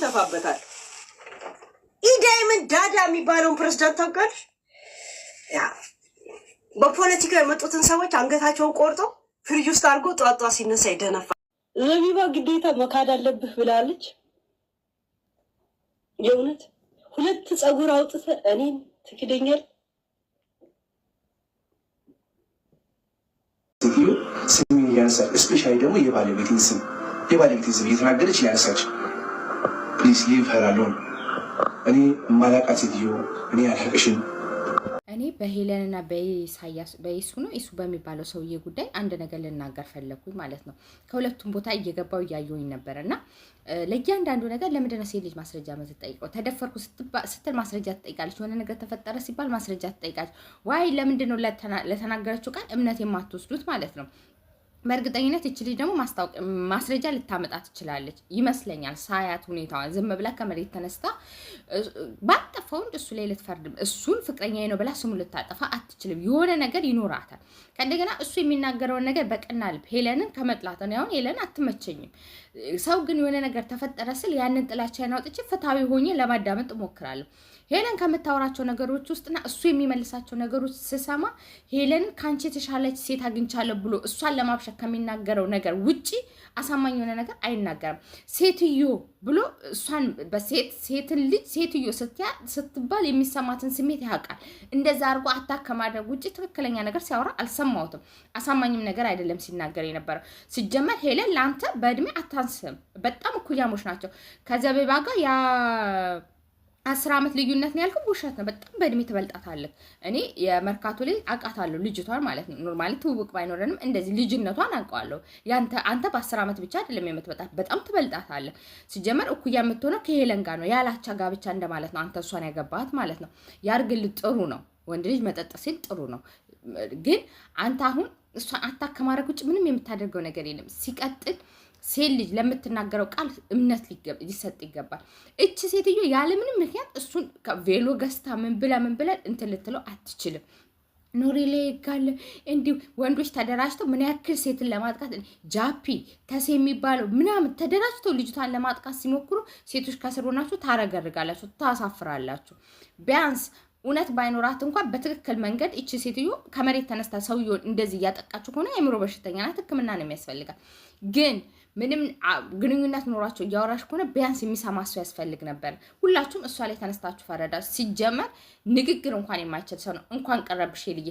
ተፋበታል። ኢዳይምን ዳዳ የሚባለውን ፕሬዝዳንት ታውቃለሽ? ያ በፖለቲካ የመጡትን ሰዎች አንገታቸውን ቆርጦ ፍሪጅ ውስጥ አድርጎ ጧጧ ሲነሳ ይደነፋል። ዘቢባ ግዴታ መካድ አለብህ ብላለች። የእውነት 2 ፀጉር አውጥተህ እኔን ትክደኛል? ስሜን እያነሳች እስፔሻሊ ደግሞ የባለቤቴን ስም እየተናገረች እያነሳች ፕሊዝ ሊቭ ሄር አሎን። እኔ ማላቃት ሴትዮ እኔ አላቅሽም። እኔ በሄለንና በኢሳያስ በኢሱ ነው ኢሱ በሚባለው ሰውዬ ጉዳይ አንድ ነገር ልናገር ፈለኩኝ ማለት ነው። ከሁለቱም ቦታ እየገባው እያየሁኝ ነበርና ለእያንዳንዱ ነገር ለምንድን ነው ሴት ልጅ ማስረጃ የምትጠይቀው? ተደፈርኩ ስትል ማስረጃ ትጠይቃለች። የሆነ ነገር ተፈጠረ ሲባል ማስረጃ ትጠይቃለች። ዋይ ለምንድን ነው ለተናገረችው ቃል እምነት የማትወስዱት ማለት ነው? በእርግጠኝነት እቺ ልጅ ደግሞ ማስረጃ ልታመጣ ትችላለች ይመስለኛል። ሳያት ሁኔታዋን ዝም ብላ ከመሬት ተነስታ ባጠፋው እሱ ላይ ልትፈርድ እሱን ፍቅረኛዬ ነው ብላ ስሙ ልታጠፋ አትችልም። የሆነ ነገር ይኖራታል። ከእንደገና እሱ የሚናገረውን ነገር በቀና ልብ ሄለንን ከመጥላት ነው። አሁን ሄለን አትመቸኝም። ሰው ግን የሆነ ነገር ተፈጠረ ስል ያንን ጥላቻዬን አውጥቼ ፍትሃዊ ሆኜ ለማዳመጥ እሞክራለሁ። ሄለን ከምታወራቸው ነገሮች ውስጥና እሱ የሚመልሳቸው ነገሮች ስሰማ ሄለን ካንቺ የተሻለች ሴት አግኝቻለሁ ብሎ እሷን ለማብሸት ከሚናገረው ነገር ውጪ አሳማኝ የሆነ ነገር አይናገርም። ሴትዮ ብሎ እሷን ሴትን ልጅ ሴትዮ ስትባል የሚሰማትን ስሜት ያውቃል። እንደዛ አድርጎ አታክ ከማድረግ ውጪ ትክክለኛ ነገር ሲያወራ አልሰማሁትም። አሳማኝም ነገር አይደለም ሲናገር የነበረው። ሲጀመር ሄለን ለአንተ በእድሜ አታንስም። በጣም እኩያሞች ናቸው። ከዘቢባ ጋር 10 ዓመት ልዩነት ነው ያልኩት ውሸት ነው። በጣም በእድሜ ትበልጣታለህ። እኔ የመርካቶ ላይ አውቃታለሁ ልጅቷን ማለት ነው። ኖርማሊ ትውውቅ ባይኖረንም እንደዚህ ልጅነቷን አውቀዋለሁ። አንተ በ10 ዓመት ብቻ አይደለም የምትበልጣት፣ በጣም ትበልጣታለህ። ሲጀመር እኩያ የምትሆነው ከሄለን ጋር ነው። ያላቻ ጋብቻ እንደማለት ነው። አንተ እሷን ያገባሃት ማለት ነው። ያርግልህ፣ ጥሩ ነው። ወንድ ልጅ መጠጥ ሲል ጥሩ ነው። ግን አንተ አሁን እሷን አታከማረግ ውጭ ምንም የምታደርገው ነገር የለም። ሲቀጥል ሴት ልጅ ለምትናገረው ቃል እምነት ሊሰጥ ይገባል። እቺ ሴትዮ ያለምንም ምክንያት እሱን ቬሎ ገዝታ ምን ብላ እንትን ልትለው አትችልም። ኖሬ ላይ ጋለ እንዲሁ ወንዶች ተደራጅተው ምን ያክል ሴትን ለማጥቃት ጃፒ ተሴ የሚባለው ምናምን ተደራጅተው ልጅቷን ለማጥቃት ሲሞክሩ ሴቶች ከስር ሆናችሁ ታረጋርጋላችሁ፣ ታሳፍራላችሁ። ቢያንስ እውነት ባይኖራት እንኳን በትክክል መንገድ እቺ ሴትዮ ከመሬት ተነስታ ሰውየውን እንደዚህ እያጠቃችሁ ከሆነ የአእምሮ በሽተኛ ናት፣ ሕክምና ነው የሚያስፈልጋል። ግን ምንም ግንኙነት ኖራቸው እያወራሽ ከሆነ ቢያንስ የሚሰማ ሰው ያስፈልግ ነበር። ሁላችሁም እሷ ላይ ተነስታችሁ ፈረዳችሁ። ሲጀመር ንግግር እንኳን የማይችል ሰው ነው እንኳን ቀረብሽ ልዬ